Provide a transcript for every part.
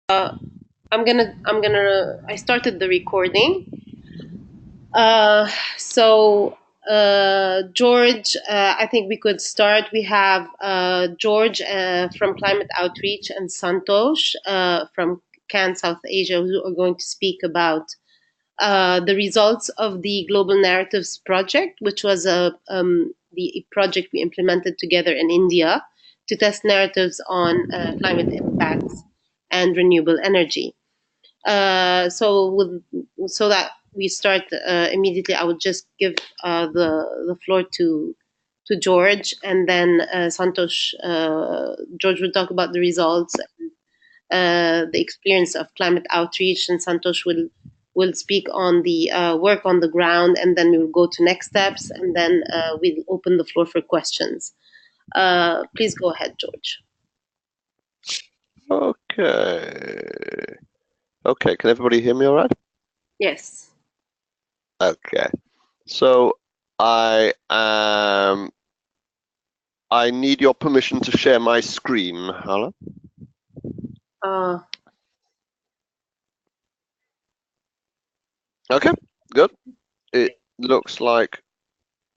I started the recording. Uh, so George, I think we could start. We have George from Climate Outreach and Santosh from CAN South Asia, who are going to speak about the results of the Global Narratives Project, which was the project we implemented together in India to test narratives on climate impacts and renewable energy. So that we start immediately, I would just give the floor to George, and then Santosh. George will talk about the results, the experience of climate outreach, and Santosh will speak on the work on the ground, and then we will go to next steps, and then we'll open the floor for questions. Please go ahead, George. Okay. Okay, can everybody hear me all right? Yes. Okay. So I need your permission to share my screen, Hala. Okay, good. It looks like,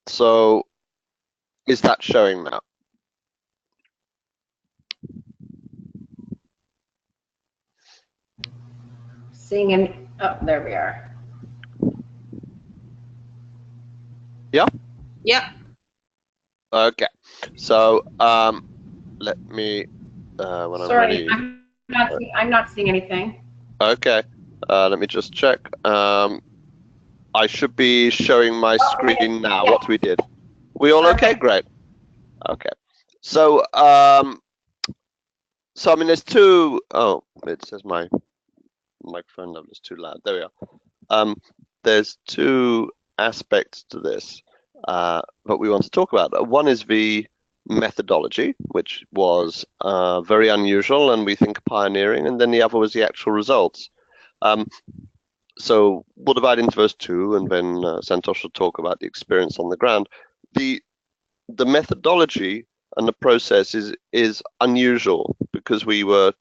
so is that showing now? Seeing an, oh, there we are. Yeah? Yeah. Okay. So let me when Sorry, I'm ready. I'm not seeing anything. Okay. Let me just check. I should be showing my screen now. Yeah. What we did. We all okay? Great. Okay. So so I mean, there's two. Oh, it says my microphone level is too loud. There we are. There's two aspects to this that we want to talk about. One is the methodology, which was very unusual and we think pioneering, and then the other was the actual results. So we'll divide into those two, and then Santosh will talk about the experience on the ground. The methodology and the process is unusual because we were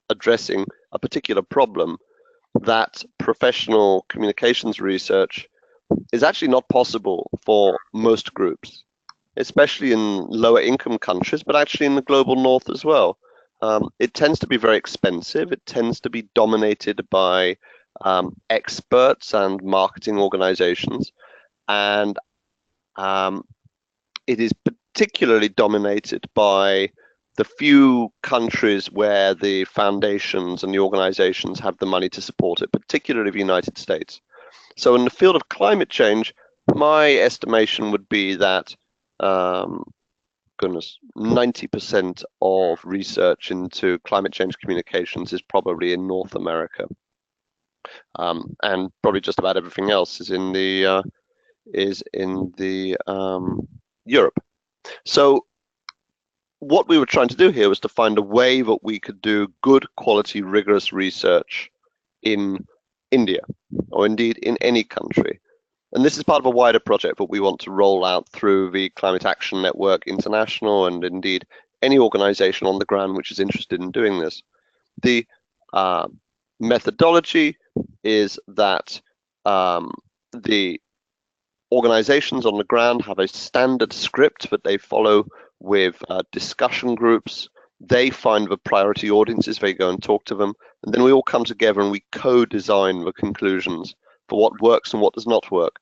addressing a particular problem that professional communications research is actually not possible for most groups, especially in lower income countries, but actually in the global north as well. It tends to be very expensive. It tends to be dominated by experts and marketing organizations, and it is particularly dominated by the few countries where the foundations and the organizations have the money to support it, particularly the United States. So in the field of climate change, my estimation would be that, goodness, 90% of research into climate change communications is probably in North America. And probably just about everything else is in the Europe. So what we were trying to do here was to find a way that we could do good quality, rigorous research in India, or indeed in any country. And this is part of a wider project that we want to roll out through the Climate Action Network International, and indeed any organization on the ground which is interested in doing this. The methodology is that the organizations on the ground have a standard script that they follow with discussion groups. They find the priority audiences, they go and talk to them, and then we all come together and we co-design the conclusions for what works and what does not work.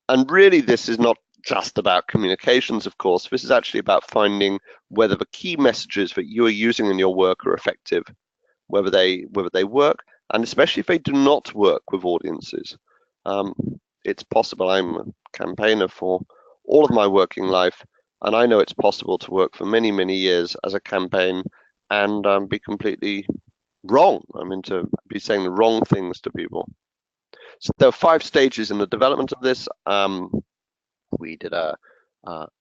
And really, this is not just about communications, of course. This is actually about finding whether the key messages that you are using in your work are effective, whether they work, and especially if they do not work with audiences. It's possible. I'm a campaigner for all of my working life, and I know it's possible to work for many, many years as a campaign and be completely wrong. I mean, to be saying the wrong things to people. So there are 5 stages in the development of this. We did a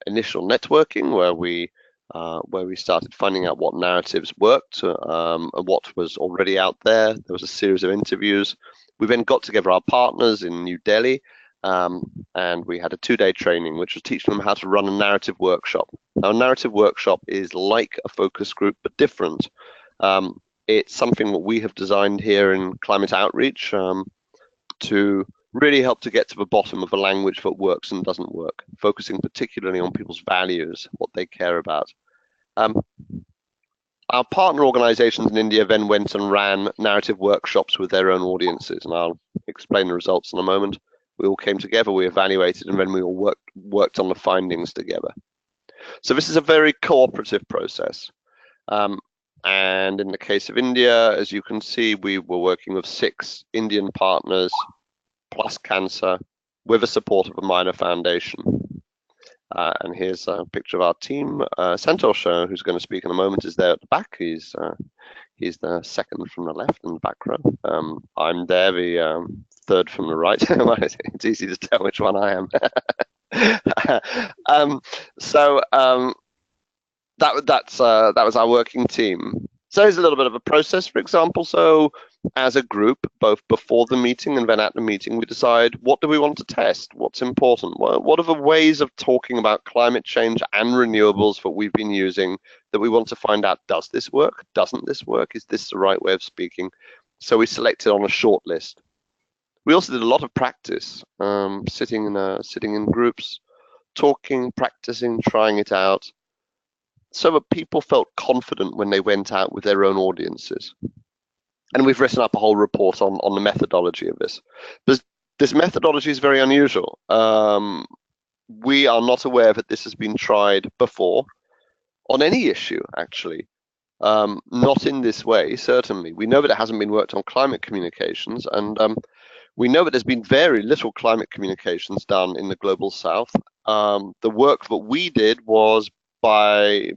initial networking where we started finding out what narratives worked and what was already out there. There was a series of interviews. We then got together our partners in New Delhi, and we had a 2-day training, which was teaching them how to run a narrative workshop. Now, a narrative workshop is like a focus group, but different. It's something that we have designed here in Climate Outreach to really help to get to the bottom of a language that works and doesn't work, focusing particularly on people's values, what they care about. Our partner organizations in India then went and ran narrative workshops with their own audiences, and I'll explain the results in a moment. We all came together, we evaluated, and then we all worked on the findings together. So this is a very cooperative process. And in the case of India, as you can see, we were working with 6 Indian partners, plus Cancer, with the support of a minor foundation. And here's a picture of our team. Santosh, who's going to speak in a moment, is there at the back. He's the second from the left in the back row. I'm there, the third from the right. It's easy to tell which one I am. That was our working team. So here's a little bit of a process, for example. So as a group, both before the meeting and then at the meeting, we decide, what do we want to test? What's important? What are the ways of talking about climate change and renewables that we've been using that we want to find out? Does this work? Doesn't this work? Is this the right way of speaking? So we selected on a short list. We also did a lot of practice, sitting in groups, talking, practicing, trying it out, so that people felt confident when they went out with their own audiences. And we've written up a whole report on the methodology of this. This methodology is very unusual. We are not aware that this has been tried before on any issue, actually. Not in this way, certainly. We know that it hasn't been worked on climate communications, and we know that there's been very little climate communications done in the Global South. The work that we did was by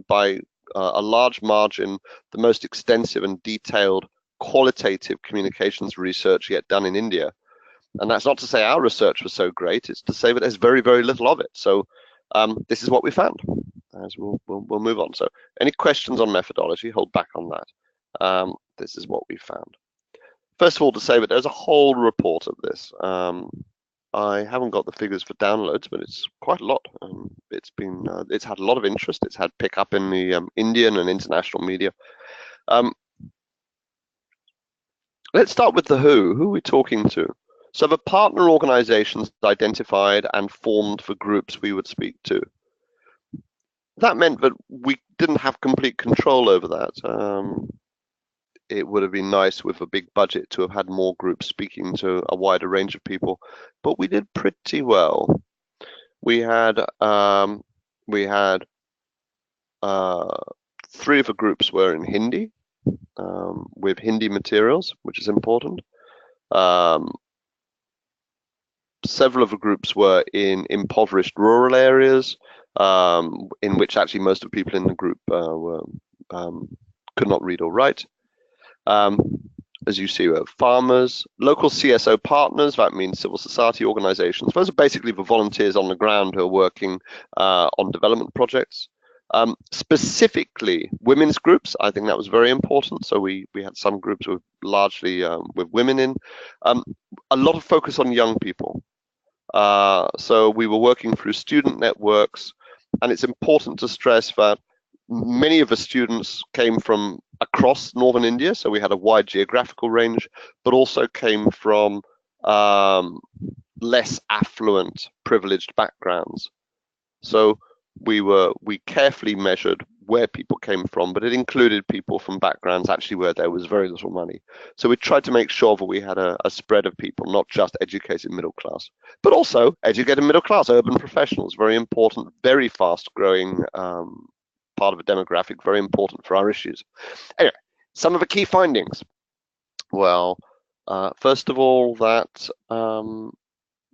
a large margin the most extensive and detailed qualitative communications research yet done in India. And that's not to say our research was so great, it's to say that there's very, very little of it. So this is what we found, as we'll move on. So any questions on methodology, hold back on that. This is what we found. First of all, to say that there's a whole report of this. I haven't got the figures for downloads, but it's quite a lot. It's had a lot of interest. It's had pick up in the Indian and international media. Let's start with the who. Who are we talking to? So the partner organizations identified and formed for groups we would speak to. That meant that we didn't have complete control over that. It would have been nice with a big budget to have had more groups speaking to a wider range of people, but we did pretty well. We had 3 of the groups were in Hindi, with Hindi materials, which is important. Several of the groups were in impoverished rural areas, in which actually most of the people in the group could not read or write. As you see, we have farmers, local CSO partners, that means civil society organizations. Those are basically the volunteers on the ground who are working on development projects. Specifically, women's groups, I think that was very important. So we had some groups with largely with women in. A lot of focus on young people. So we were working through student networks, and it's important to stress that many of the students came from across northern India, so we had a wide geographical range, but also came from less affluent, privileged backgrounds. So we carefully measured where people came from, but it included people from backgrounds actually where there was very little money. So we tried to make sure that we had a spread of people, not just educated middle class, but also educated middle class, urban professionals, very important, very fast growing part of a demographic, very important for our issues. Anyway, some of the key findings. Well, first of all, that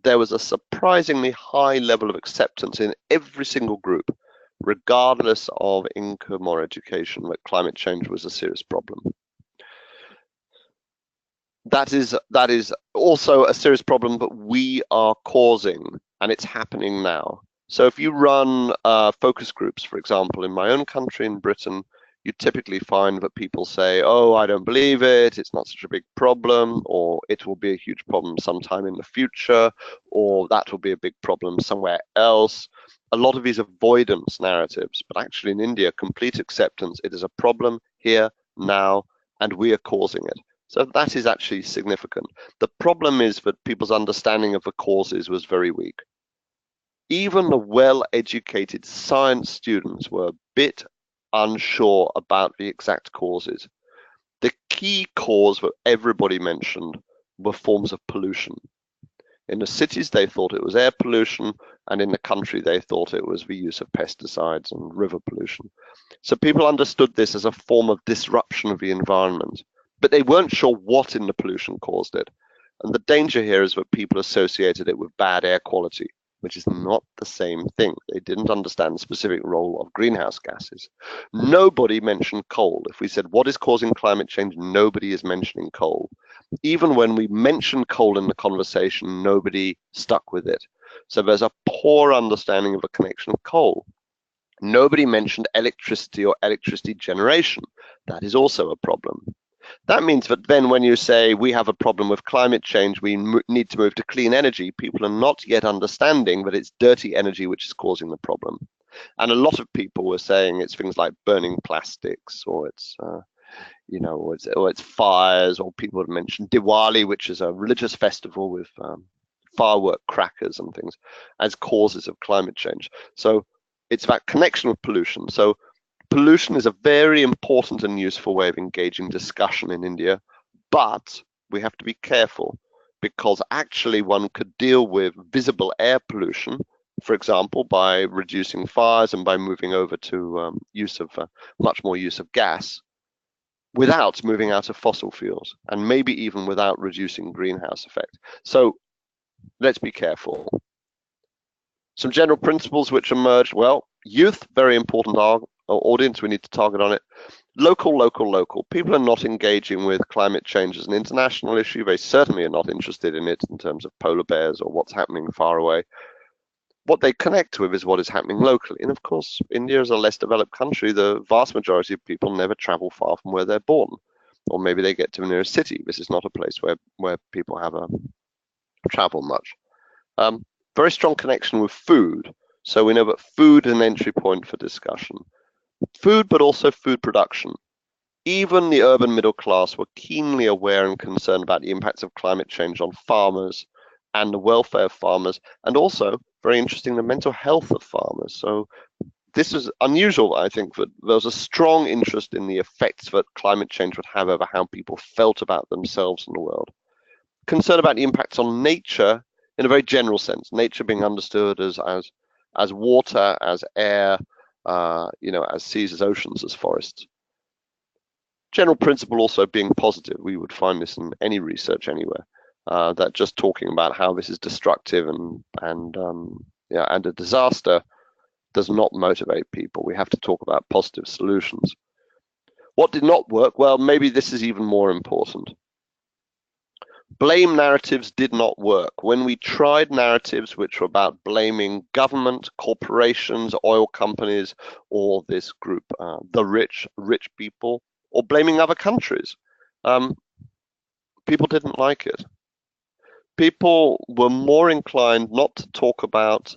there was a surprisingly high level of acceptance in every single group, regardless of income or education, that climate change was a serious problem. That is also a serious problem, but we are causing, and it's happening now. So if you run focus groups, for example, in my own country, in Britain, you typically find that people say, oh, I don't believe it, it's not such a big problem, or it will be a huge problem sometime in the future, or that will be a big problem somewhere else. A lot of these avoidance narratives, but actually in India, complete acceptance. It is a problem here, now, and we are causing it. So that is actually significant. The problem is that people's understanding of the causes was very weak. Even the well-educated science students were a bit unsure about the exact causes. The key cause that everybody mentioned were forms of pollution. In the cities, they thought it was air pollution, and in the country, they thought it was the use of pesticides and river pollution. So people understood this as a form of disruption of the environment, but they weren't sure what in the pollution caused it. And the danger here is that people associated it with bad air quality, which is not the same thing. They didn't understand the specific role of greenhouse gases. Nobody mentioned coal. If we said, what is causing climate change? Nobody is mentioning coal. Even when we mentioned coal in the conversation, nobody stuck with it. So there's a poor understanding of the connection of coal. Nobody mentioned electricity or electricity generation. That is also a problem. That means that then when you say we have a problem with climate change, we need to move to clean energy, people are not yet understanding that it's dirty energy which is causing the problem. And a lot of people were saying it's things like burning plastics, or it's or it's fires, or people would mention Diwali, which is a religious festival with firework crackers and things, as causes of climate change. So it's that connection with pollution. So pollution is a very important and useful way of engaging discussion in India, but we have to be careful, because actually one could deal with visible air pollution, for example, by reducing fires and by moving over to much more use of gas, without moving out of fossil fuels, and maybe even without reducing greenhouse effect. So let's be careful. Some general principles which emerged: well, youth, very important audience, we need to target on it. Local, local, local. People are not engaging with climate change as an international issue. They certainly are not interested in it in terms of polar bears or what's happening far away. What they connect with is what is happening locally. And of course, India is a less developed country. The vast majority of people never travel far from where they're born, or maybe they get to the nearest city. This is not a place where people have travel much. Very strong connection with food. So we know that food is an entry point for discussion. Food, but also food production. Even the urban middle class were keenly aware and concerned about the impacts of climate change on farmers and the welfare of farmers, and also, very interesting, the mental health of farmers. So this is unusual, I think, that there was a strong interest in the effects that climate change would have over how people felt about themselves and the world. Concern about the impacts on nature in a very general sense, nature being understood as water, as air, as seas, as oceans, as forests. General principle also being positive. We would find this in any research anywhere. That just talking about how this is destructive and a disaster does not motivate people. We have to talk about positive solutions. What did not work? Well, maybe this is even more important. Blame narratives did not work. When we tried narratives which were about blaming government, corporations, oil companies, or this group, the rich people, or blaming other countries, people didn't like it. People were more inclined not to talk about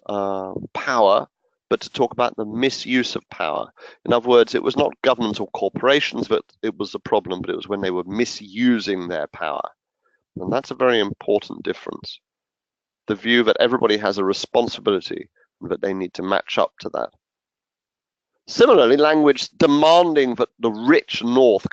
power, but to talk about the misuse of power. In other words, it was not governments or corporations that it was the problem, but it was when they were misusing their power. And that's a very important difference. The view that everybody has a responsibility and that they need to match up to that. Similarly, language demanding that the rich North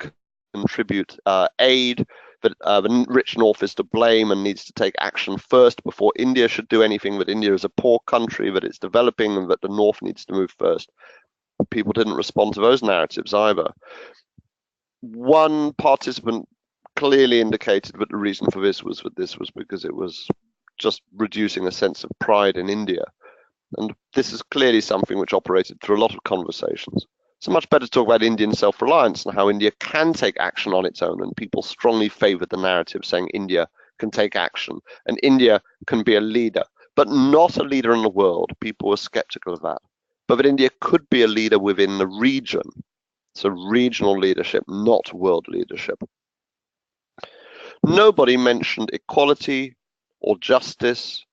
contribute aid, that the rich North is to blame and needs to take action first before India should do anything, that India is a poor country, that it's developing, and that the North needs to move first. People didn't respond to those narratives either. One participant clearly indicated that the reason for this was because it was just reducing a sense of pride in India. And this is clearly something which operated through a lot of conversations. So much better to talk about Indian self-reliance and how India can take action on its own, and people strongly favored the narrative saying India can take action and India can be a leader, but not a leader in the world. People were skeptical of that. But that India could be a leader within the region. So regional leadership, not world leadership. Nobody mentioned equality or justice.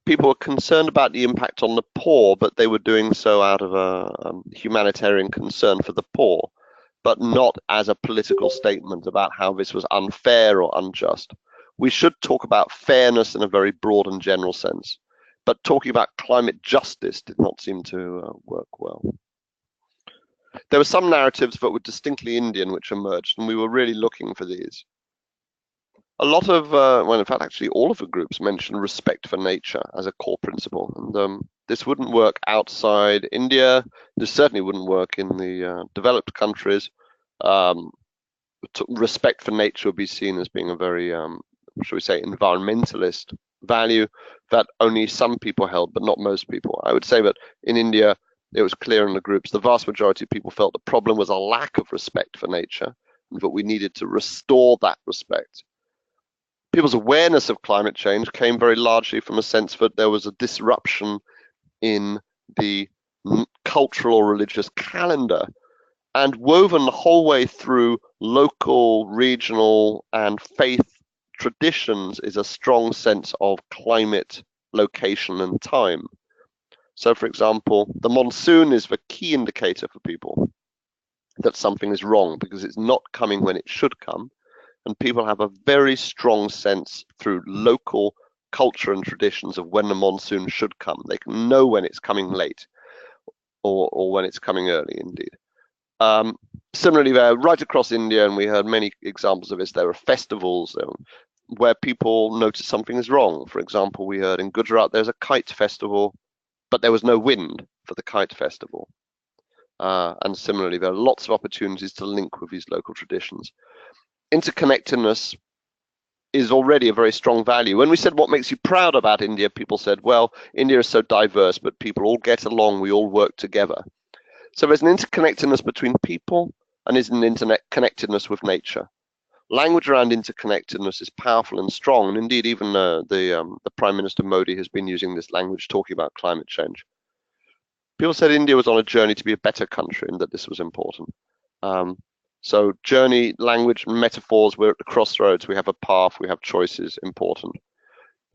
People were concerned about the impact on the poor, but they were doing so out of a humanitarian concern for the poor. but not as a political statement about how this was unfair or unjust. We should talk about fairness in a very broad and general sense, but talking about climate justice did not seem to work well. There were some narratives that were distinctly Indian which emerged, and we were really looking for these. A lot of, well, in fact, actually all of the groups mentioned respect for nature as a core principle, and this wouldn't work outside India. This certainly wouldn't work in the developed countries. Respect for nature would be seen as being a very, shall we say, environmentalist value that only some people held, but not most people. I would say that in India, it was clear in the groups, the vast majority of people felt the problem was a lack of respect for nature, and that we needed to restore that respect. People's awareness of climate change came very largely from a sense that there was a disruption in the cultural or religious calendar, and woven the whole way through local, regional, and faith traditions is a strong sense of climate, location, and time. So, for example, the monsoon is the key indicator for people that something is wrong because it's not coming when it should come. And people have a very strong sense through local culture and traditions of when the monsoon should come. They can know when it's coming late or when it's coming early, indeed. Similarly, right across India, and we heard many examples of this, there are festivals where people notice something is wrong. For example, we heard in Gujarat there's a kite festival, but there was no wind for the kite festival. And similarly, there are lots of opportunities to link with these local traditions. Interconnectedness is already a very strong value. When we said what makes you proud about India, people said, well, India is so diverse, but people all get along, we all work together. So there's an interconnectedness between people and there's an interconnectedness with nature. Language around interconnectedness is powerful and strong, and indeed even the Prime Minister Modi has been using this language talking about climate change. People said India was on a journey to be a better country and that this was important. So journey, language, metaphors, we're at the crossroads, we have a path, we have choices, important.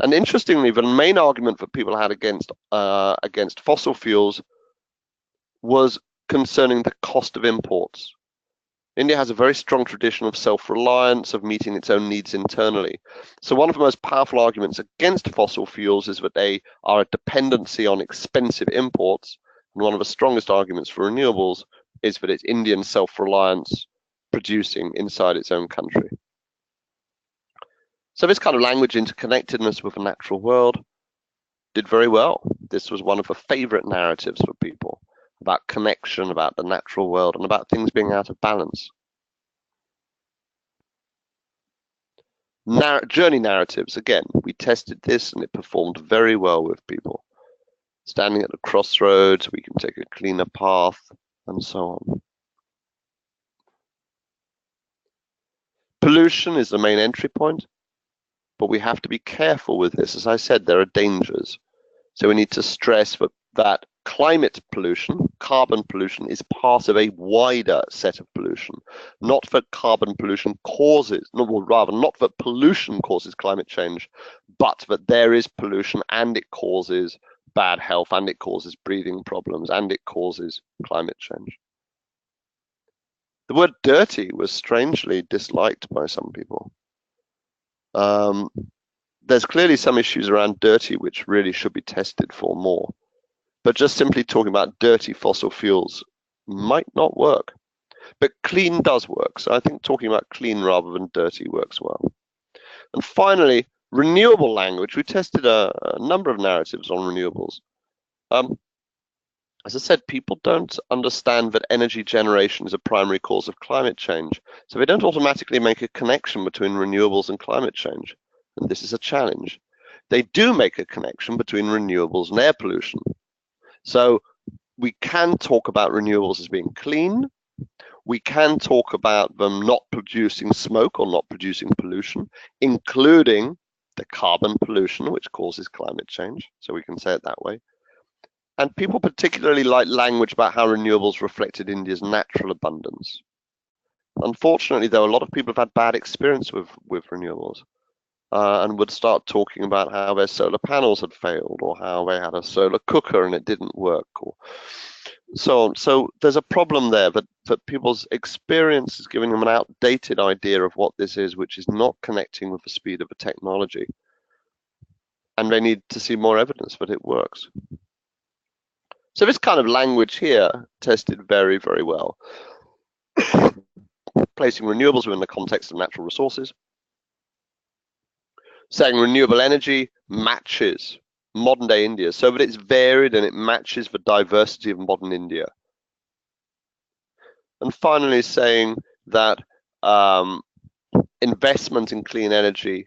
And interestingly, the main argument that people had against fossil fuels was concerning the cost of imports. India has a very strong tradition of self-reliance, of meeting its own needs internally. So one of the most powerful arguments against fossil fuels is that they are a dependency on expensive imports. And one of the strongest arguments for renewables is that it's Indian self-reliance producing inside its own country. So this kind of language interconnectedness with the natural world did very well. This was one of the favorite narratives for people about connection, about the natural world, and about things being out of balance. Journey narratives, again, we tested this and it performed very well with people. Standing at the crossroads, we can take a cleaner path, and so on. Pollution is the main entry point, but we have to be careful with this. As I said, there are dangers. So we need to stress that climate pollution, carbon pollution, is part of a wider set of pollution. Not that carbon pollution causes, or rather, not that pollution causes climate change, but that there is pollution and it causes bad health, and it causes breathing problems, and it causes climate change. The word dirty was strangely disliked by some people. There's clearly some issues around dirty which really should be tested for more. But just simply talking about dirty fossil fuels might not work. But clean does work. So I think talking about clean rather than dirty works well. And finally, renewable language. We tested a number of narratives on renewables. As I said, people don't understand that energy generation is a primary cause of climate change. So they don't automatically make a connection between renewables and climate change. And this is a challenge. They do make a connection between renewables and air pollution. So we can talk about renewables as being clean. We can talk about them not producing smoke or not producing pollution, including the carbon pollution, which causes climate change. So we can say it that way. And people particularly like language about how renewables reflected India's natural abundance. Unfortunately, though, a lot of people have had bad experience with renewables and would start talking about how their solar panels had failed or how they had a solar cooker and it didn't work, or so on. So there's a problem there, but people's experience is giving them an outdated idea of what this is, which is not connecting with the speed of the technology. And they need to see more evidence that it works. So this kind of language here tested very, very well. Placing renewables within the context of natural resources. Saying renewable energy matches modern day India, so that it's varied and it matches the diversity of modern India. And finally saying that investment in clean energy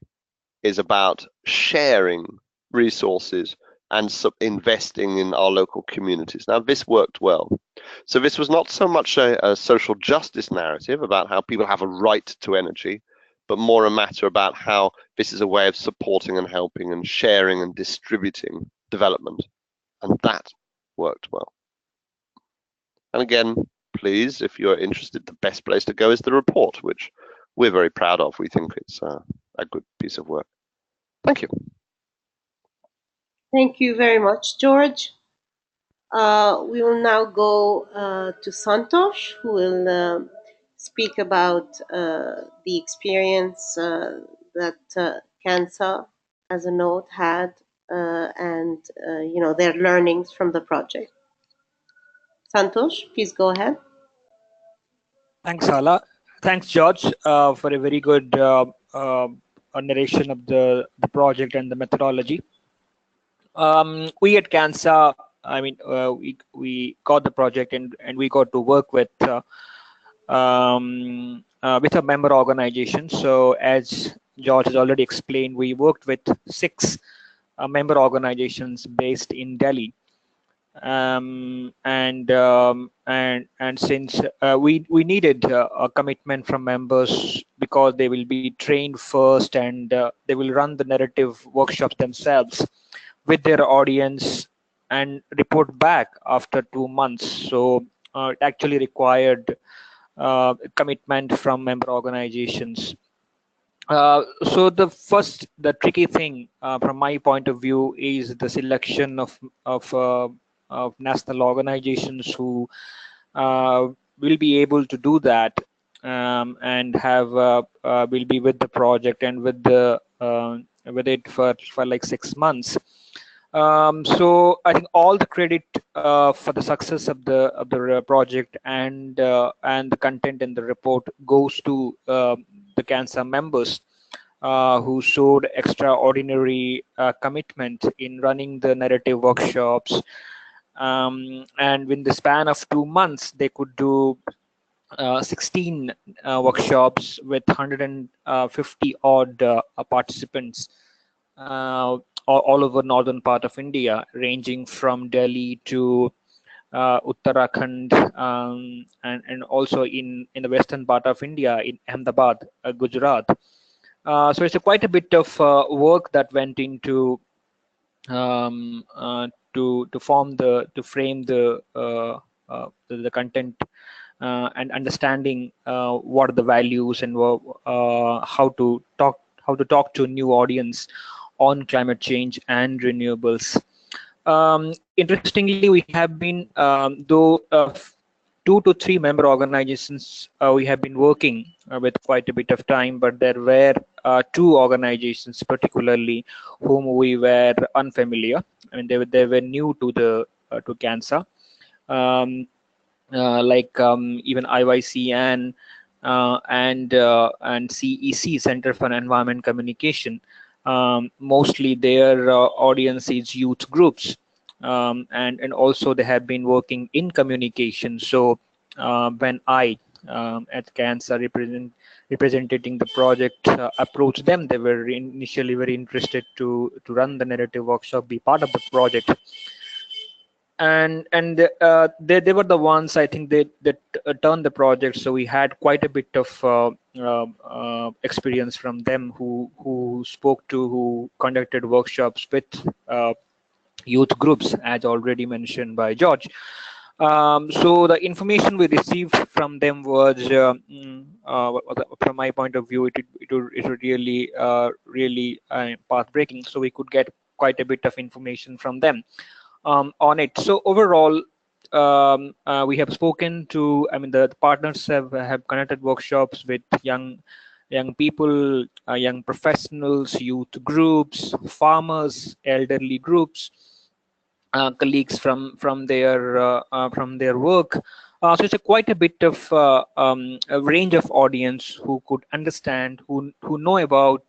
is about sharing resources and investing in our local communities. Now, this worked well. So this was not so much a social justice narrative about how people have a right to energy, but more a matter about how this is a way of supporting and helping and sharing and distributing development. And that worked well. And again, please, if you're interested, the best place to go is the report, which we're very proud of. We think it's a good piece of work. Thank you. Thank you very much, George. We will now go to Santosh, who will speak about the experience that CANSA as a node had and their learnings from the project. Santosh, please go ahead. Thanks, Hala. Thanks, George, for a very good narration of the project and the methodology. We at CANSA, I mean, we got the project and we got to work with a member organization. So as George has already explained, we worked with 6 member organizations based in Delhi. And since we needed a commitment from members because they will be trained first and they will run the narrative workshops themselves with their audience and report back after 2 months. So it actually required commitment from member organizations. So the tricky thing from my point of view is the selection of national organizations who will be able to do that and have will be with the project and with it for like 6 months. So I think all the credit for the success of the project and the content in the report goes to the CANSA members who showed extraordinary commitment in running the narrative workshops. And in the span of 2 months, they could do 16 workshops with 150 odd participants all over northern part of India, ranging from Delhi to Uttarakhand, and also in the western part of India, in Ahmedabad, Gujarat. So it's quite a bit of work that went into to frame the content and understanding what are the values and how to talk to a new audience on climate change and renewables. Interestingly, we have been, though 2 to 3 member organizations, we have been working with quite a bit of time, but there were 2 organizations particularly whom we were unfamiliar. I mean, they were new to to CANSA, like even IYCN and CEC, Center for Environment Communication. Mostly their audience is youth groups, and also they have been working in communication. So when I at CANSA representing the project approached them, they were initially very interested to run the narrative workshop, be part of the project. And they were the ones, I think, that turned the project. So we had quite a bit of experience from them, who spoke to, who conducted workshops with youth groups, as already mentioned by George. So the information we received from them was, from my point of view, it would really path-breaking. So we could get quite a bit of information from them on it. So overall, we have spoken to, I mean, the partners have conducted workshops with young people, young professionals, youth groups, farmers, elderly groups, colleagues from their work. So it's quite a bit of a range of audience who could understand, who know about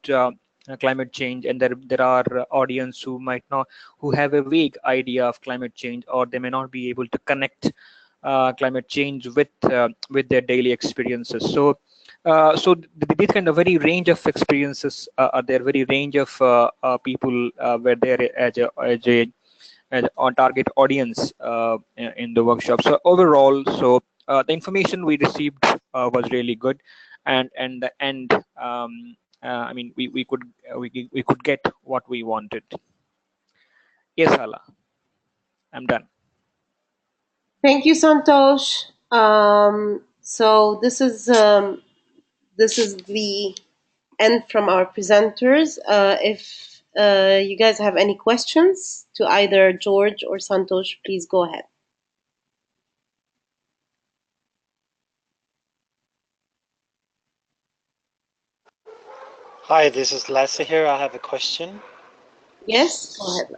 climate change, and there are audience who might not, who have a vague idea of climate change, or they may not be able to connect climate change with their daily experiences. This kind of very range of experiences are there, very range of people were there as on target audience in the workshop. So overall, the information we received was really good, and I mean, we could get what we wanted. Yes, Hala, I'm done. Thank you, Santosh. So this is the end from our presenters. If you guys have any questions to either George or Santosh, please go ahead. Hi, this is Lasse here. I have a question. Yes, go ahead.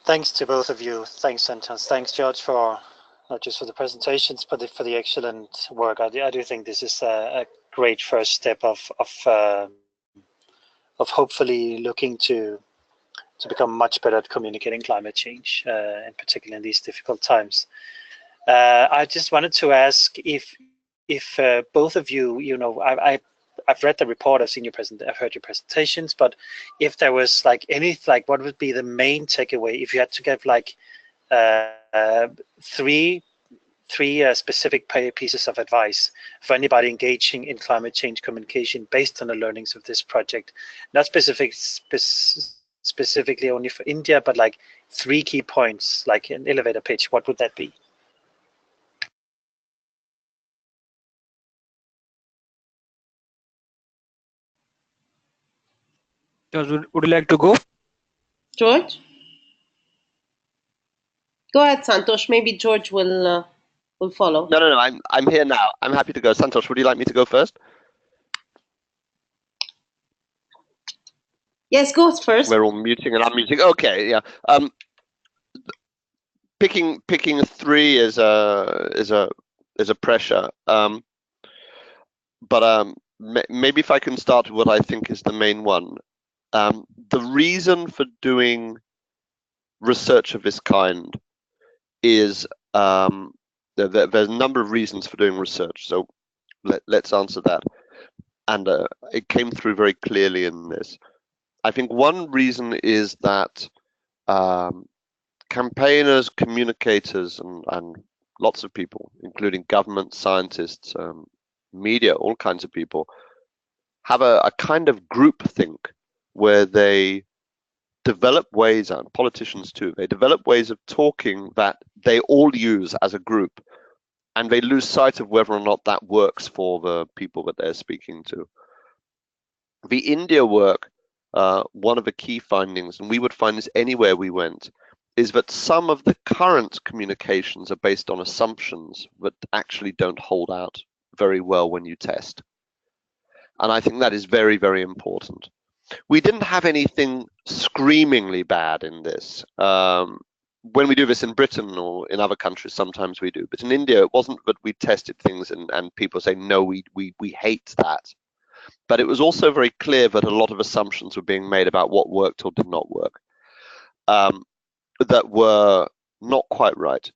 Thanks to both of you. Thanks, Santosh. Thanks, George, for not just for the presentations, but for the excellent work. I do think this is a great first step of hopefully looking to become much better at communicating climate change, and particularly in these difficult times. I just wanted to ask if both of you, you know, I've read the report, I've heard your presentations, but if there was like what would be the main takeaway if you had to give like three specific pieces of advice for anybody engaging in climate change communication based on the learnings of this project, not specifically only for India, but like 3 key points, like an elevator pitch, what would that be? George, would you like to go? George? Go ahead, Santosh. Maybe George will follow. No. I'm here now. I'm happy to go. Santosh, would you like me to go first? Yes, go first. We're all muting and unmuting. Okay, yeah. Picking 3 is a pressure. But maybe if I can start with what I think is the main one. The reason for doing research of this kind is there's a number of reasons for doing research. So let's answer that. And it came through very clearly in this. I think one reason is that campaigners, communicators, and lots of people, including government, scientists, media, all kinds of people, have a kind of groupthink where they develop ways, and politicians too, they develop ways of talking that they all use as a group, and they lose sight of whether or not that works for the people that they're speaking to. The India work, one of the key findings, and we would find this anywhere we went, is that some of the current communications are based on assumptions that actually don't hold out very well when you test. And I think that is very, very important. We didn't have anything screamingly bad in this. When we do this in Britain or in other countries, sometimes we do. But in India, it wasn't that we tested things and people say, no, we hate that. But it was also very clear that a lot of assumptions were being made about what worked or did not work, that were not quite right.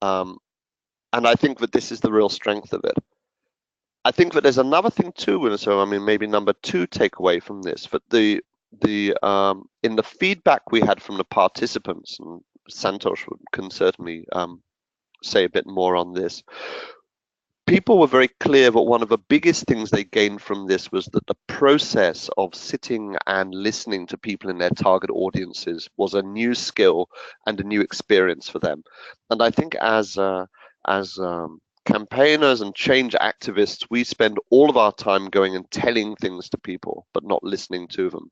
And I think that this is the real strength of it. I think that there's another thing too, and so I mean maybe number 2 takeaway from this, that in the feedback we had from the participants, and Santosh can certainly say a bit more on this, people were very clear that one of the biggest things they gained from this was that the process of sitting and listening to people in their target audiences was a new skill and a new experience for them. And I think as campaigners and change activists, we spend all of our time going and telling things to people, but not listening to them.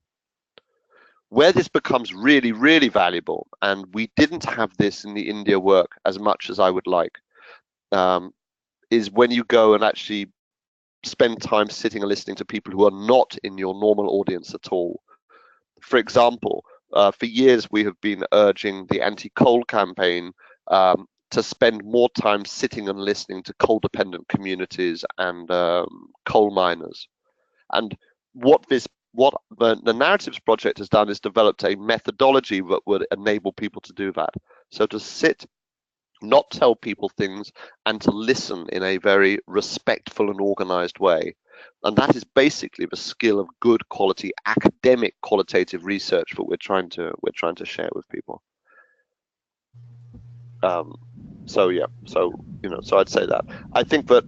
Where this becomes really, really valuable, and we didn't have this in the India work as much as I would like, is when you go and actually spend time sitting and listening to people who are not in your normal audience at all. For example, for years we have been urging the anti-coal campaign to spend more time sitting and listening to coal-dependent communities and coal miners. And what the Narratives Project has done is developed a methodology that would enable people to do that. So to sit, not tell people things, and to listen in a very respectful and organized way. And that is basically the skill of good quality academic qualitative research that we're trying to share with people. So yeah, so I'd say that. I think that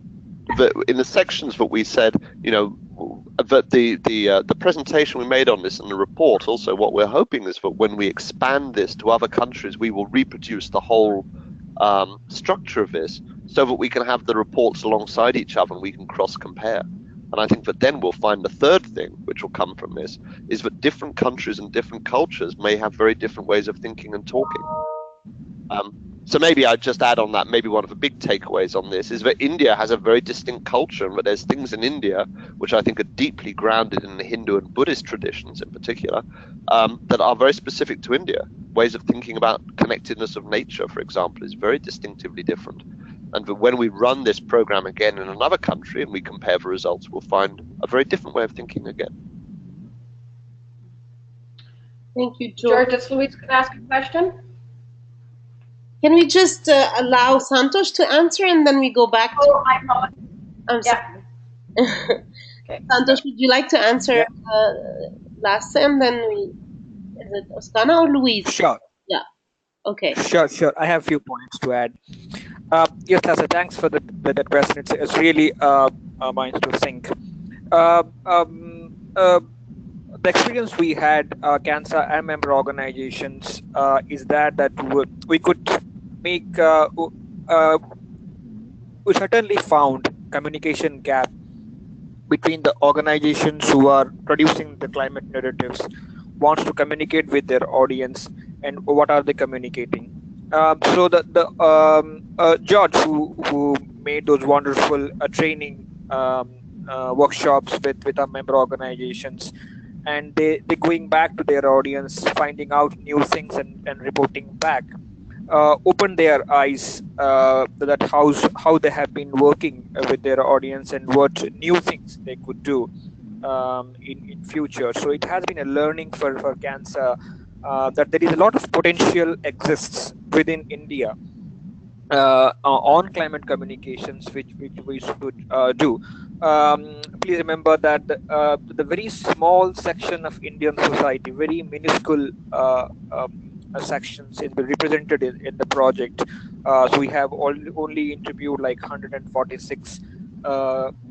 in the sections that we said, that the presentation we made on this and the report, also what we're hoping is that when we expand this to other countries, we will reproduce the whole structure of this, so that we can have the reports alongside each other and we can cross compare. And I think that then we'll find the third thing, which will come from this, is that different countries and different cultures may have very different ways of thinking and talking. So maybe I'd just add on that, maybe one of the big takeaways on this is that India has a very distinct culture, and that there's things in India which I think are deeply grounded in the Hindu and Buddhist traditions in particular, that are very specific to India. Ways of thinking about connectedness of nature, for example, is very distinctively different. And that when we run this program again in another country and we compare the results, we'll find a very different way of thinking again. Thank you, George. George, is Louise going to ask a question? Can we just allow Santosh to answer and then we go back to... Oh, I apologize. I'm Yeah. sorry. Okay. Santosh, would you like to answer last and then we... Is it Oscana or Louise? Sure. Yeah. Okay. Sure. I have a few points to add. Yes, Tessa, thanks for that question. It's really minds to think. The experience we had, CANSA and member organizations, is that we could make, we certainly found communication gap between the organizations who are producing the climate narratives, wants to communicate with their audience, and what are they communicating. So George, who made those wonderful training workshops with our member organizations, and they going back to their audience, finding out new things and reporting back, opened their eyes that how they have been working with their audience and what new things they could do in future. So it has been a learning for CANSA that there is a lot of potential exists within India on climate communications, which we should do. Please remember that the very small section of Indian society, very minuscule sections, is represented in the project. So we have only interviewed like 146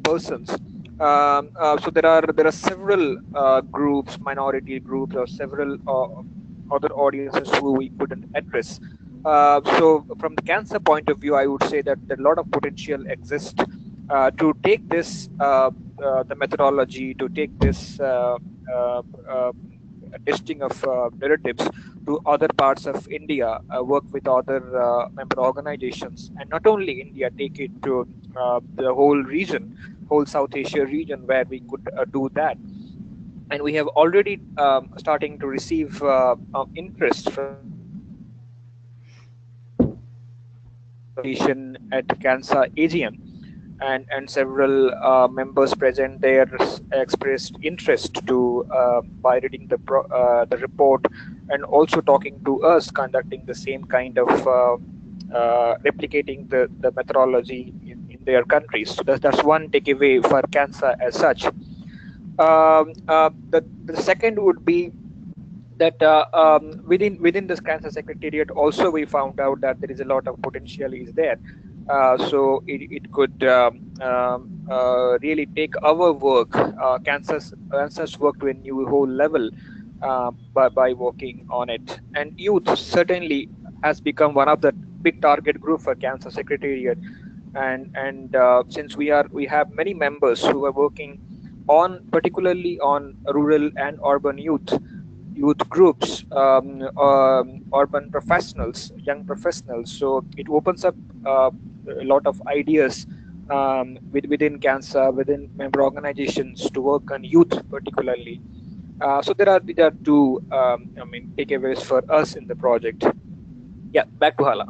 persons. So there are several groups, minority groups, or several other audiences who we couldn't address. So from the CANSA point of view, I would say that a lot of potential exists to take this, the methodology, to take this testing of narratives to other parts of India, work with other member organizations, and not only India, take it to the whole region, whole South Asia region, where we could do that. And we have already starting to receive interest from at CANSA AGM, and several members present there expressed interest to by reading the report, and also talking to us, conducting the same kind of replicating the methodology in their countries. So that's one takeaway for CANSA as such. The second would be that within this CANSA secretariat also we found out that there is a lot of potential is there. So it could really take our work, CANSA's work, to a new whole level by working on it. And youth certainly has become one of the big target group for CANSA secretariat. And since we have many members who are working particularly on rural and urban youth youth groups, urban professionals, young professionals. So it opens up a lot of ideas within CANSA, within member organizations to work on youth particularly. So there are two takeaways for us in the project. Yeah, back to Hala.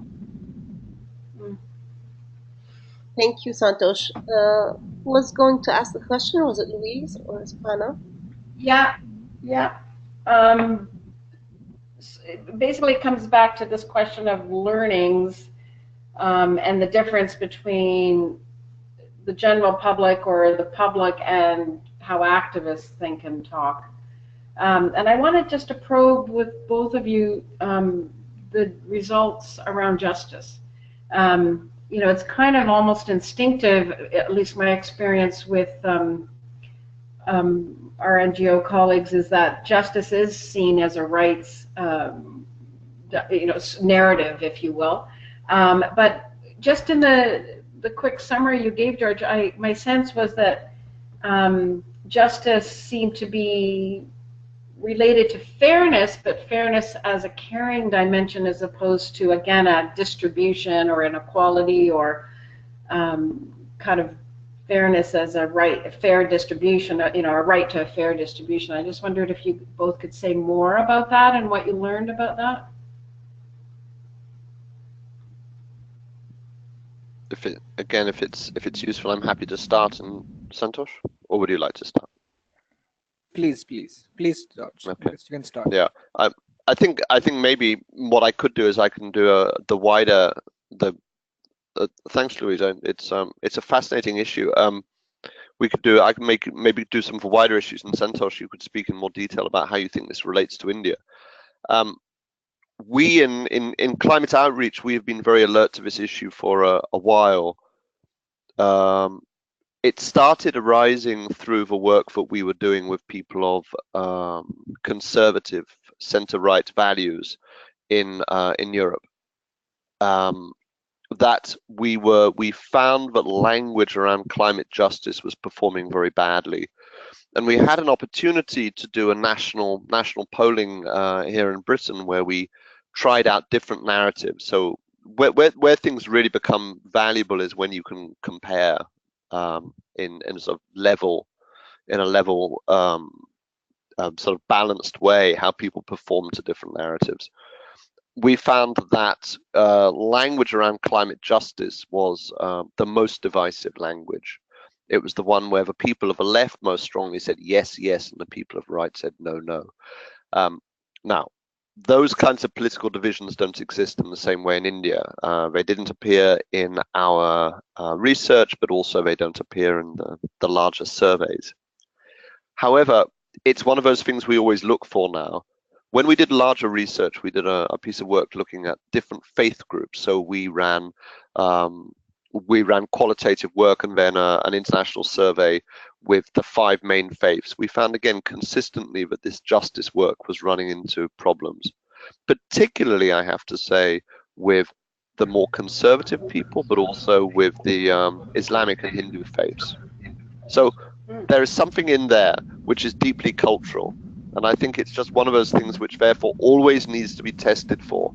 Thank you, Santosh. Who was going to ask the question? Was it Louise or Spana? Yeah. It basically comes back to this question of learnings and the difference between the general public or the public and how activists think and talk. And I wanted just to probe with both of you the results around justice. It's kind of almost instinctive, at least my experience with our NGO colleagues, is that justice is seen as a rights, narrative, if you will. But just in the quick summary you gave, George, my sense was that justice seemed to be related to fairness, but fairness as a caring dimension as opposed to, again, a distribution or inequality or kind of fairness as a right, a fair distribution, a right to a fair distribution. I just wondered if you both could say more about that and what you learned about that. If it's useful, I'm happy to start. And Santosh, or would you like to start? Please, George. Okay. You can start. Yeah, I think maybe what I could do is I can do the wider thanks, Louisa. It's a fascinating issue. I can maybe do some for wider issues, and Santosh, you could speak in more detail about how you think this relates to India. We in climate outreach, we have been very alert to this issue for a while. It started arising through the work that we were doing with people of conservative centre-right values in Europe. That we found that language around climate justice was performing very badly, and we had an opportunity to do a national polling here in Britain where we tried out different narratives. So where things really become valuable is when you can compare in a sort of level sort of balanced way how people perform to different narratives. We found that language around climate justice was the most divisive language. It was the one where the people of the left most strongly said yes, yes, and the people of the right said no, no. Now, those kinds of political divisions don't exist in the same way in India. They didn't appear in our research, but also they don't appear in the larger surveys. However, it's one of those things we always look for now. When we did larger research, we did a piece of work looking at different faith groups. So we ran qualitative work and then an international survey with the 5 main faiths. We found again consistently that this justice work was running into problems, particularly, I have to say, with the more conservative people, but also with the Islamic and Hindu faiths. So there is something in there which is deeply cultural, and I think it's just one of those things which therefore always needs to be tested for.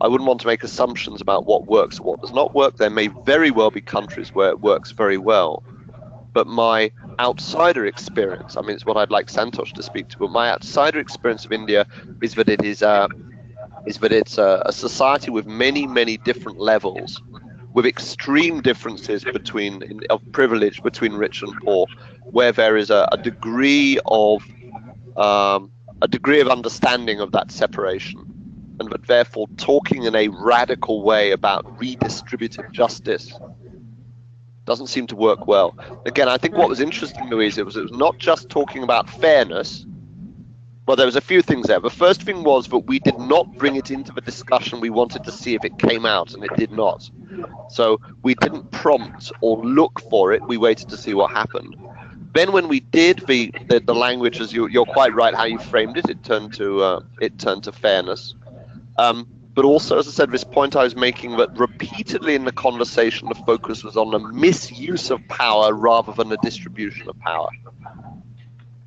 I wouldn't want to make assumptions about what works or what does not work. There may very well be countries where it works very well, but my outsider experience, I mean, it's what I'd like Santosh to speak to, but my outsider experience of India is that it's a society with many, many different levels, with extreme differences of privilege between rich and poor, where there is a degree of understanding of that separation, and that therefore talking in a radical way about redistributive justice doesn't seem to work well. Again, I think what was interesting, Louise, it was not just talking about fairness. Well, there was a few things there. The first thing was that we did not bring it into the discussion. We wanted to see if it came out, and it did not. So we didn't prompt or look for it. We waited to see what happened. Then when we did the language, as you're quite right how you framed it, it turned to fairness. But also, as I said, this point I was making, that repeatedly in the conversation, the focus was on the misuse of power rather than the distribution of power.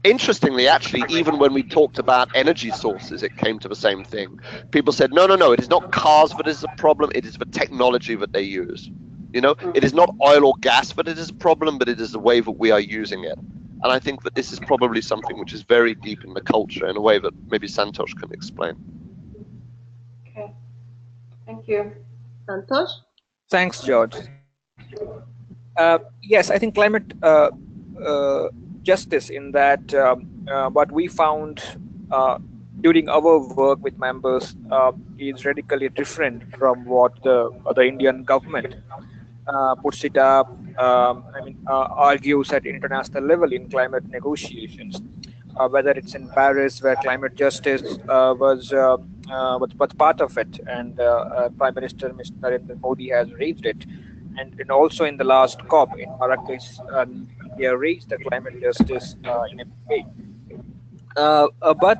interestingly, actually, even when we talked about energy sources, it came to the same thing. People said, no, no, no, it is not cars that is a problem, it is the technology that they use. You know, it is not oil or gas that it is a problem, but it is the way that we are using it. And I think that this is probably something which is very deep in the culture in a way that maybe Santosh can explain. Okay, thank you. Santosh? Thanks, George. Yes, I think climate justice in that what we found during our work with members is radically different from what the Indian government puts it up, argues at international level in climate negotiations. Whether it's in Paris, where climate justice was part of it, and Prime Minister Mr. Narendra Modi has raised it, and also in the last COP in Marrakesh, India raised the climate justice in a big way. But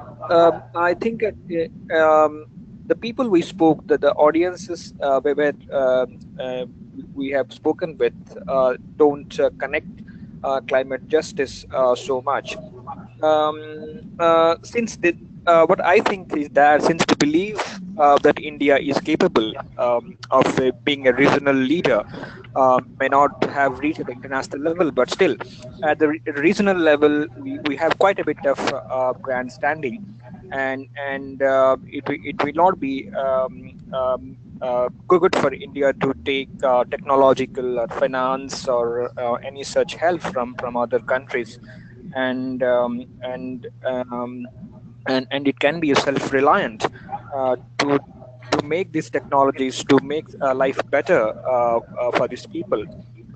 I think the people we spoke, the audiences we have spoken with, don't connect climate justice so much. What I think is that since they believe that India is capable of being a regional leader, may not have reached at the international level, but still at the regional level, we have quite a bit of grandstanding, and it will not be good for India to take technological or finance or any such help from other countries, and it can be self-reliant to make these technologies to make life better for these people.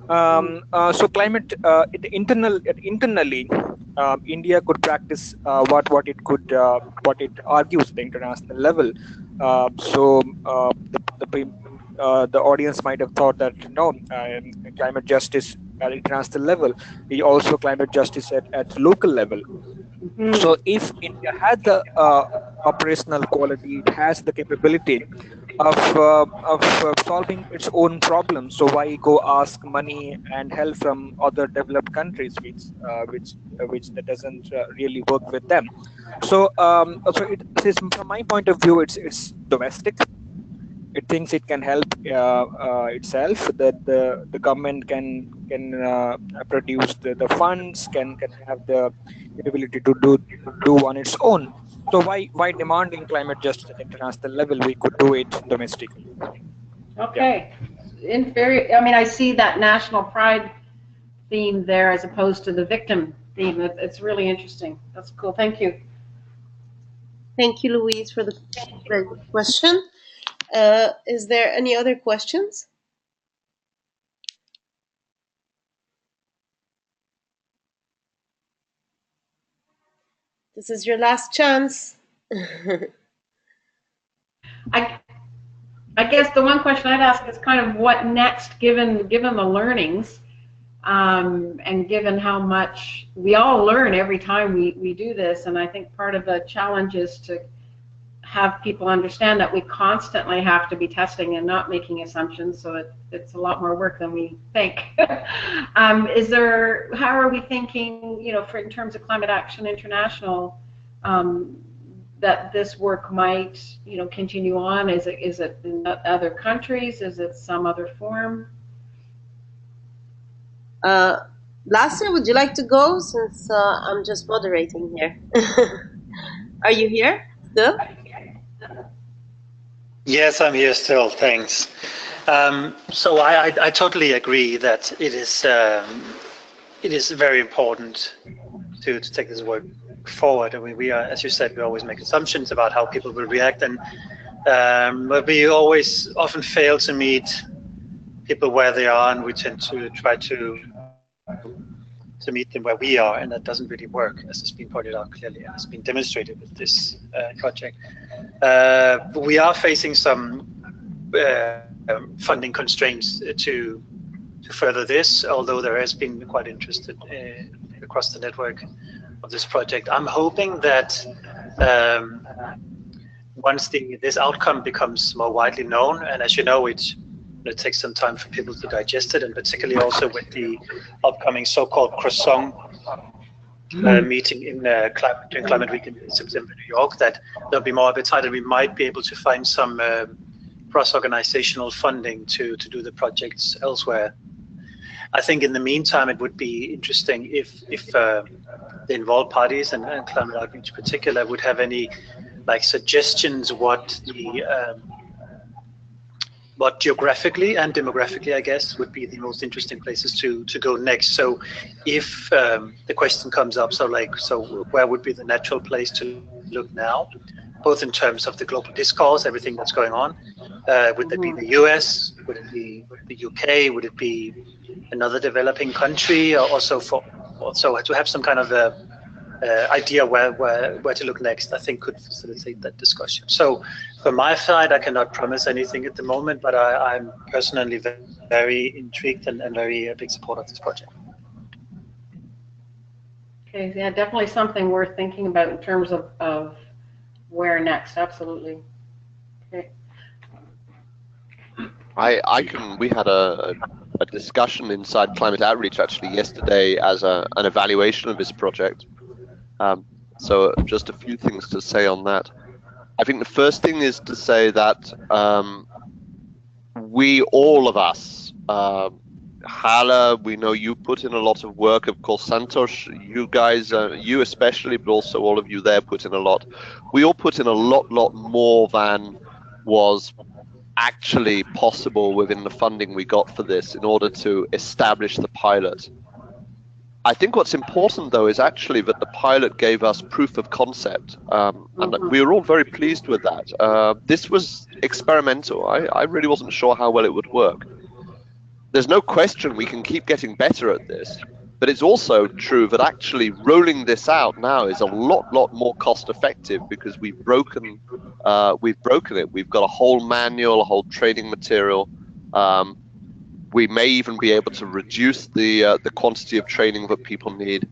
So climate internally, India could practice what it argues at the international level. The audience might have thought that no, climate justice at international level, we also climate justice at local level. So if India has the operational quality, it has the capability of solving its own problems. So why go ask money and help from other developed countries, which that doesn't really work with them? So it is, from my point of view, it's domestic. It thinks it can help itself, that the government can produce the funds, can have the ability to do on its own. So why demanding climate justice at international level? We could do it domestically. Okay. I see that national pride theme there as opposed to the victim theme. It's really interesting. That's cool. Thank you. Thank you, Louise, for the very good question. Is there any other questions? This is your last chance. I guess the one question I'd ask is kind of what next, given the learnings, and given how much we all learn every time we do this. And I think part of the challenge is to have people understand that we constantly have to be testing and not making assumptions, so it's a lot more work than we think. How are we thinking, in terms of Climate Action International, that this work might, continue on? Is it in other countries? Is it some other form? Lasse, would you like to go, since I'm just moderating here? Are you here still? Yes, I'm here still, thanks. So I totally agree that it is very important to take this work forward. I mean, we are, as you said, we always make assumptions about how people will react, and but we often fail to meet people where they are, and we tend to try to meet them where we are, and that doesn't really work, as has been pointed out clearly and has been demonstrated with this project. We are facing some funding constraints to further this, although there has been quite interest across the network of this project. I'm hoping that once this outcome becomes more widely known, and as you know, it takes some time for people to digest it, and particularly also with the upcoming so-called croissant meeting in during Climate Week in September in New York, that there'll be more appetite and we might be able to find some cross-organizational funding to do the projects elsewhere. I think in the meantime, it would be interesting if the involved parties and Climate Outreach in particular would have any suggestions what geographically and demographically, I guess, would be the most interesting places to go next. So if the question comes up, so where would be the natural place to look now, both in terms of the global discourse, everything that's going on? Would it be the US? Would it be the UK? Would it be another developing country? Or also to have some kind of idea where to look next, I think could facilitate that discussion. So from my side, I cannot promise anything at the moment, but I'm personally very intrigued and very big supporter of this project. Okay, yeah, definitely something worth thinking about in terms of where next. Absolutely. Okay. We had a discussion inside Climate Outreach actually yesterday as an evaluation of this project. So just a few things to say on that. I think the first thing is to say that all of us, Hala, we know you put in a lot of work. Of course, Santosh, you guys, you especially, but also all of you there put in a lot. We all put in a lot more than was actually possible within the funding we got for this in order to establish the pilot. I think what's important, though, is actually that the pilot gave us proof of concept, and we were all very pleased with that. This was experimental. I really wasn't sure how well it would work. There's no question we can keep getting better at this, but it's also true that actually rolling this out now is a lot more cost effective because we've broken it. We've got a whole manual, a whole training material. We may even be able to reduce the quantity of training that people need.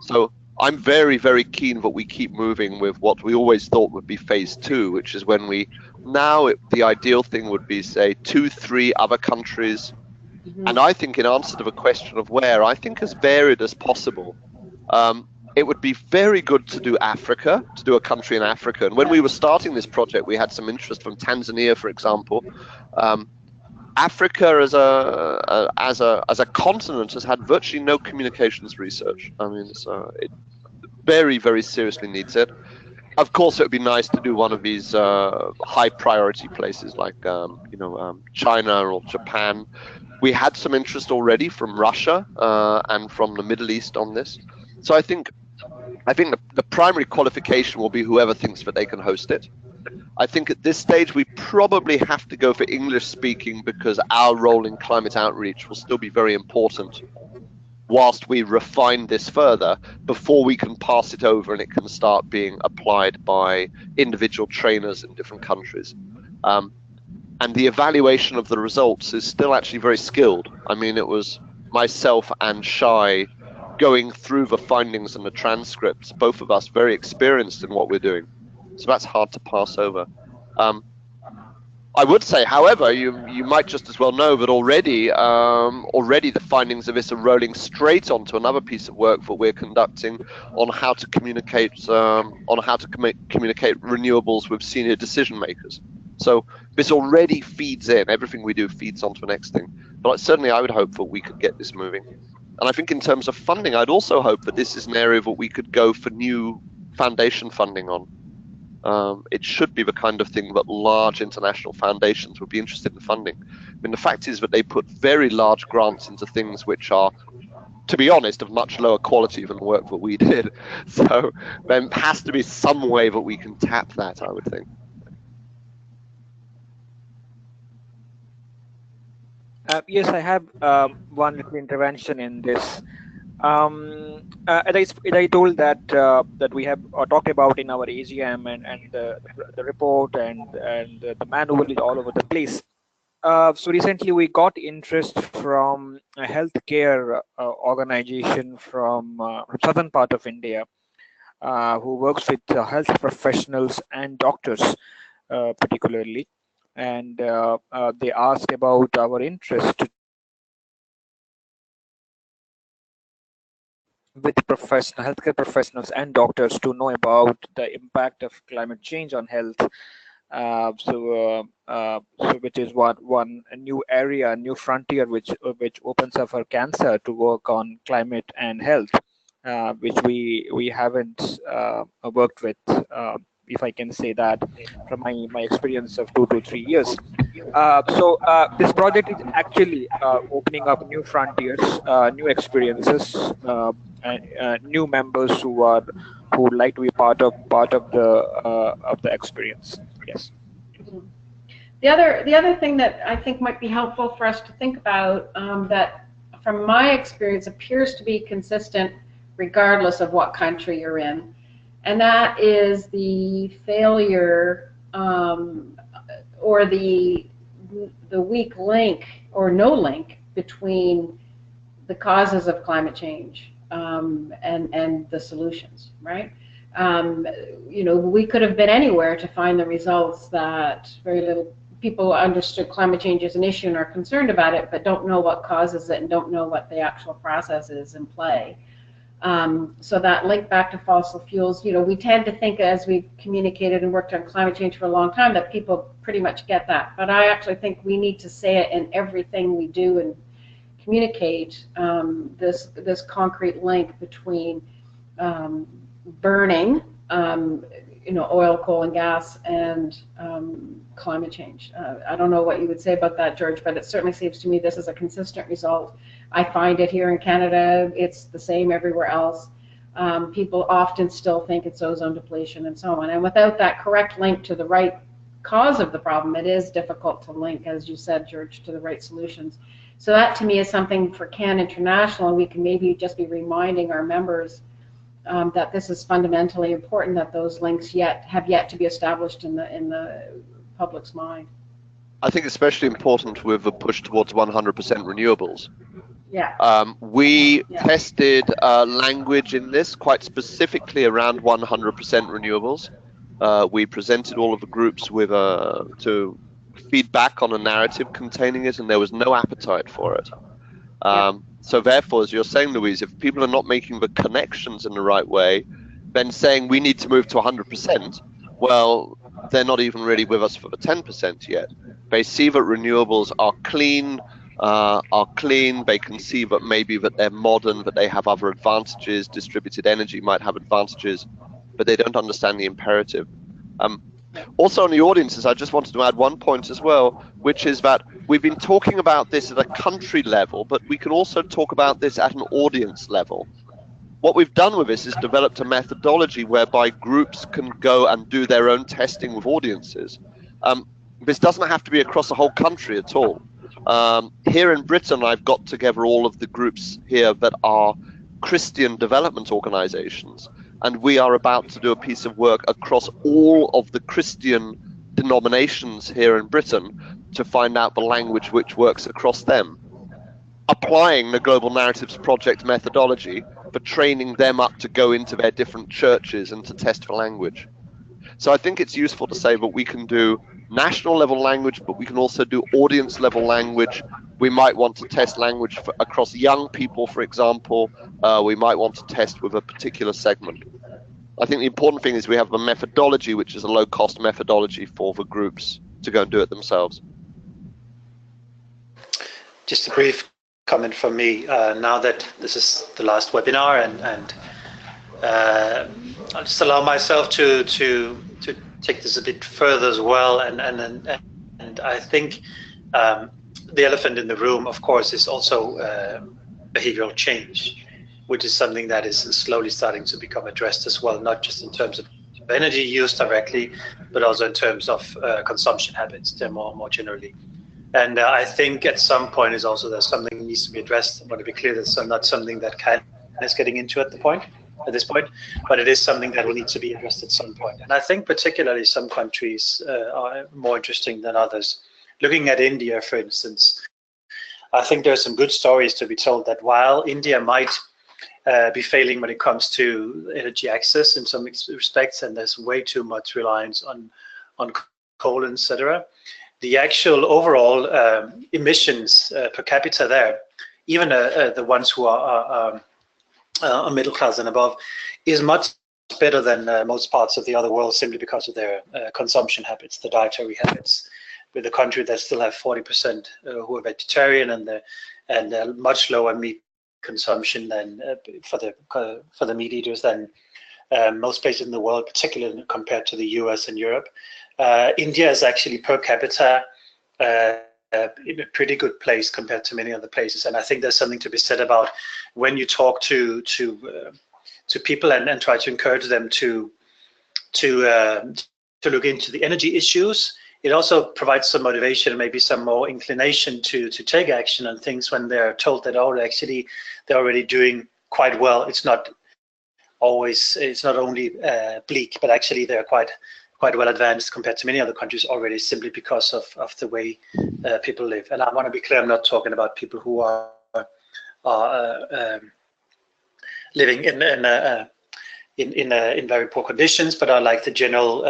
So I'm very keen that we keep moving with what we always thought would be phase 2, which is when the ideal thing would be, say, 2-3 other countries. And I think in answer to the question of where, I think as varied as possible. It would be very good to do Africa, to do a country in Africa. And when we were starting this project, we had some interest from Tanzania, for example. Africa as a continent has had virtually no communications research. I mean, it very seriously needs it. Of course, it would be nice to do one of these high priority places like China or Japan. We had some interest already from Russia and from the Middle East on this. So I think the primary qualification will be whoever thinks that they can host it. I think at this stage we probably have to go for English speaking because our role in climate outreach will still be very important whilst we refine this further before we can pass it over and it can start being applied by individual trainers in different countries. And the evaluation of the results is still actually very skilled. I mean, it was myself and Shai going through the findings and the transcripts, both of us very experienced in what we're doing. So that's hard to pass over. I would say, however, you might just as well know that already the findings of this are rolling straight onto another piece of work that we're conducting on how to communicate renewables with senior decision makers. So this already feeds in. Everything we do feeds onto the next thing. But certainly I would hope that we could get this moving. And I think in terms of funding, I'd also hope that this is an area that we could go for new foundation funding on. It should be the kind of thing that large international foundations would be interested in funding. I mean, the fact is that they put very large grants into things which are, to be honest, of much lower quality than the work that we did. So there has to be some way that we can tap that, I would think. Yes, I have one little intervention in this. As I told that we have talked about in our AGM and the report and the manual is all over the place. So recently we got interest from a healthcare organization from southern part of India who works with health professionals and doctors particularly. And they asked about our interest with healthcare professionals and doctors to know about the impact of climate change on health. So which is one a new area, a new frontier, which opens up for cancer to work on climate and health, which we haven't worked with, if I can say that, from my experience of 2 to 3 years. This project is actually opening up new frontiers, new experiences, new members who would like to be part of the experience. Yes. The other thing that I think might be helpful for us to think about, that from my experience appears to be consistent regardless of what country you're in, and that is the failure or the weak link or no link between the causes of climate change and the solutions, right? We could have been anywhere to find the results that very little people understood climate change as an issue and are concerned about it, but don't know what causes it and don't know what the actual process is in play. So that link back to fossil fuels, we tend to think, as we've communicated and worked on climate change for a long time, that people pretty much get that. But I actually think we need to say it in everything we do and communicate, this concrete link between burning, oil, coal, and gas, and climate change. I don't know what you would say about that, George, but it certainly seems to me this is a consistent result. I find it here in Canada. It's the same everywhere else. People often still think it's ozone depletion and so on. And without that correct link to the right cause of the problem, it is difficult to link, as you said, George, to the right solutions. So that, to me, is something for CAN International, and we can maybe just be reminding our members that this is fundamentally important, that those links have yet to be established in the public's mind. I think especially important with a push towards 100% renewables. Yeah. We tested language in this quite specifically around 100% renewables. We presented all of the groups with to feedback on a narrative containing it, and there was no appetite for it. So therefore, as you're saying, Louise, if people are not making the connections in the right way, then saying we need to move to 100%, well, they're not even really with us for the 10% yet. They see that renewables are clean. They can see that maybe that they're modern, that they have other advantages. Distributed energy might have advantages, but they don't understand the imperative. Also, on the audiences, I just wanted to add one point as well, which is that we've been talking about this at a country level, but we can also talk about this at an audience level. What we've done with this is developed a methodology whereby groups can go and do their own testing with audiences. This doesn't have to be across the whole country at all. Here in Britain, I've got together all of the groups here that are Christian development organizations, and we are about to do a piece of work across all of the Christian denominations here in Britain to find out the language which works across them, applying the Global Narratives Project methodology for training them up to go into their different churches and to test for language. So I think it's useful to say that we can do national level language, but we can also do audience level language. We might want to test language across young people, for example. We might want to test with a particular segment. I think the important thing is we have a methodology, which is a low-cost methodology for the groups to go and do it themselves. Just a brief comment from me. Now that this is the last webinar, and I'll just allow myself to take this a bit further as well. And I think the elephant in the room, of course, is also behavioral change, which is something that is slowly starting to become addressed as well, not just in terms of energy use directly, but also in terms of consumption habits more generally. And I think at some point is also there's something that needs to be addressed. I want to be clear that's not something that CAN is getting into at this point, but it is something that will need to be addressed at some point. And I think particularly some countries are more interesting than others. Looking at India, for instance, I think there's some good stories to be told that while India might be failing when it comes to energy access in some respects, and there's way too much reliance on coal, etc., the actual overall emissions per capita there, even the ones who are middle class and above, is much better than most parts of the other world, simply because of their consumption habits, the dietary habits. With a country that still have 40% who are vegetarian, and much lower meat consumption than for the meat eaters than most places in the world, particularly compared to the US and Europe. India is actually per capita in a pretty good place compared to many other places, and I think there's something to be said about when you talk to people and try to encourage them to look into the energy issues. It also provides some motivation and maybe some more inclination to take action on things when they're told that, oh, actually they're already doing quite well. It's not only bleak, but actually they're quite well advanced compared to many other countries already, simply because of the way people live. And I want to be clear, I'm not talking about people who are living in very poor conditions, but are like the general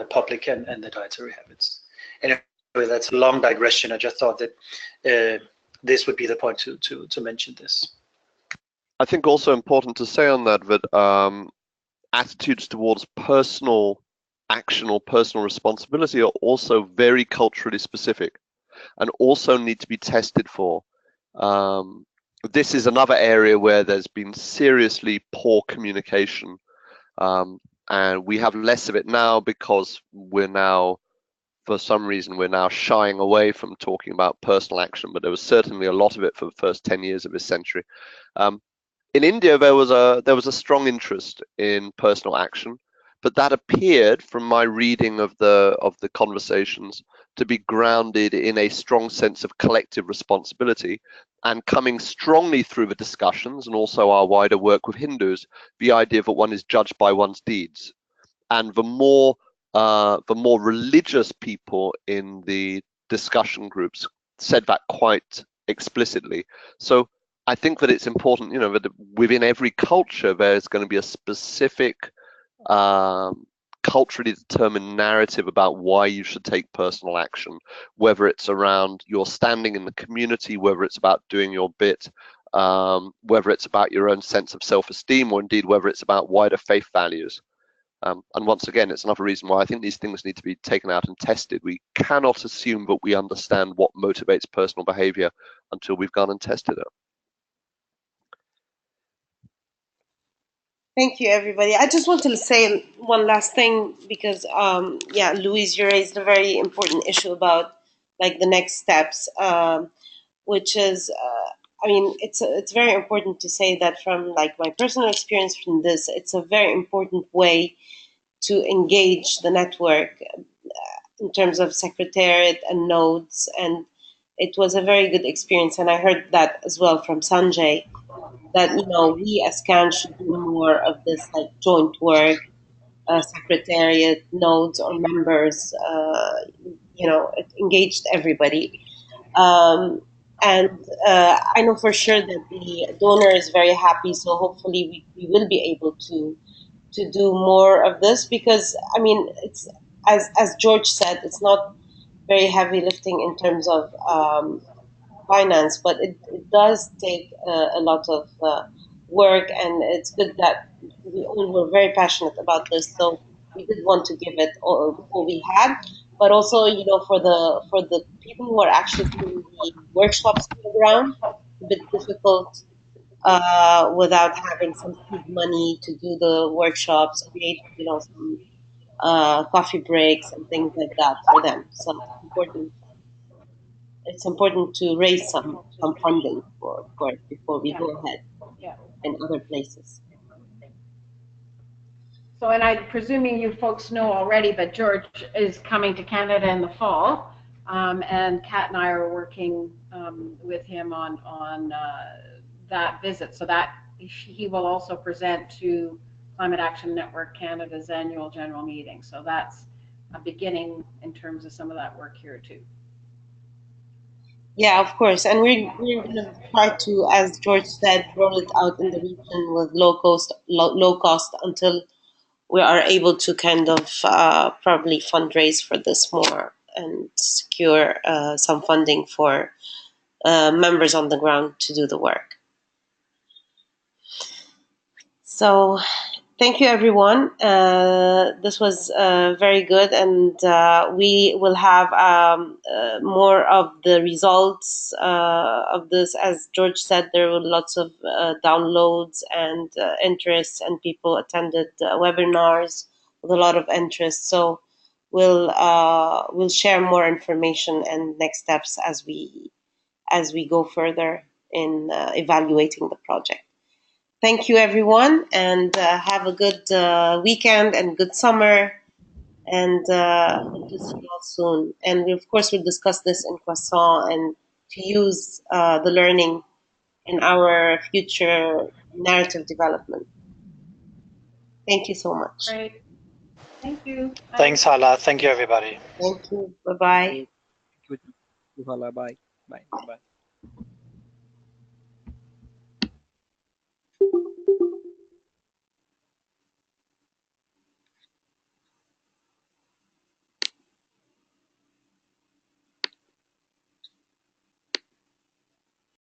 public and the dietary habits. Anyway, that's a long digression. I just thought that this would be the point to mention this. I think also important to say on that attitudes towards personal action or personal responsibility are also very culturally specific and also need to be tested for. This is another area where there's been seriously poor communication, and we have less of it now because for some reason we're now shying away from talking about personal action, but there was certainly a lot of it for the first 10 years of this century. In India, there was a strong interest in personal action, but that appeared, from my reading of the conversations, to be grounded in a strong sense of collective responsibility, and coming strongly through the discussions and also our wider work with Hindus, the idea that one is judged by one's deeds. And the more religious people in the discussion groups said that quite explicitly. So I think that it's important, that within every culture there's going to be a specific culturally determined narrative about why you should take personal action, whether it's around your standing in the community, whether it's about doing your bit, whether it's about your own sense of self-esteem, or indeed whether it's about wider faith values. And once again, it's another reason why I think these things need to be taken out and tested. We cannot assume that we understand what motivates personal behavior until we've gone and tested it. Thank you, everybody. I just wanted to say one last thing because, Louise, you raised a very important issue about like the next steps, which is, it's very important to say that from like my personal experience from this, it's a very important way to engage the network in terms of secretariat and nodes, and it was a very good experience. And I heard that as well from Sanjay, that we as CAN should do more of this like joint work, secretariat, nodes, or members. It engaged everybody, and I know for sure that the donor is very happy. So hopefully we will be able to do more of this, because it's as George said, it's not very heavy lifting in terms of finance, but it does take a lot of work, and it's good that we all were very passionate about this. So we did want to give it all we had, but also for the people who are actually doing the workshops on the ground, a bit difficult without having some seed money to do the workshops, create some coffee breaks and things like that for them. So it's important to raise some funding for it before we go ahead in other places. So, and I'm presuming you folks know already, but George is coming to Canada in the fall, and Kat and I are working with him on that visit, so that he will also present to Climate Action Network Canada's annual general meeting. So that's a beginning in terms of some of that work here too. Yeah, of course, and we're going to try to, as George said, roll it out in the region with low cost until we are able to kind of probably fundraise for this more and secure some funding for members on the ground to do the work. So thank you, everyone. This was very good, and we will have more of the results of this. As George said, there were lots of downloads and interest, and people attended webinars with a lot of interest. So we'll share more information and next steps as we go further in evaluating the project. Thank you, everyone, and have a good weekend and good summer. And hope to see you all soon. And we, of course, will discuss this in Croissant and to use the learning in our future narrative development. Thank you so much. Great. Thank you. Bye. Thanks, Hala. Thank you, everybody. Thank you. Bye-bye. Thank you, Hala. Bye. Bye. Bye.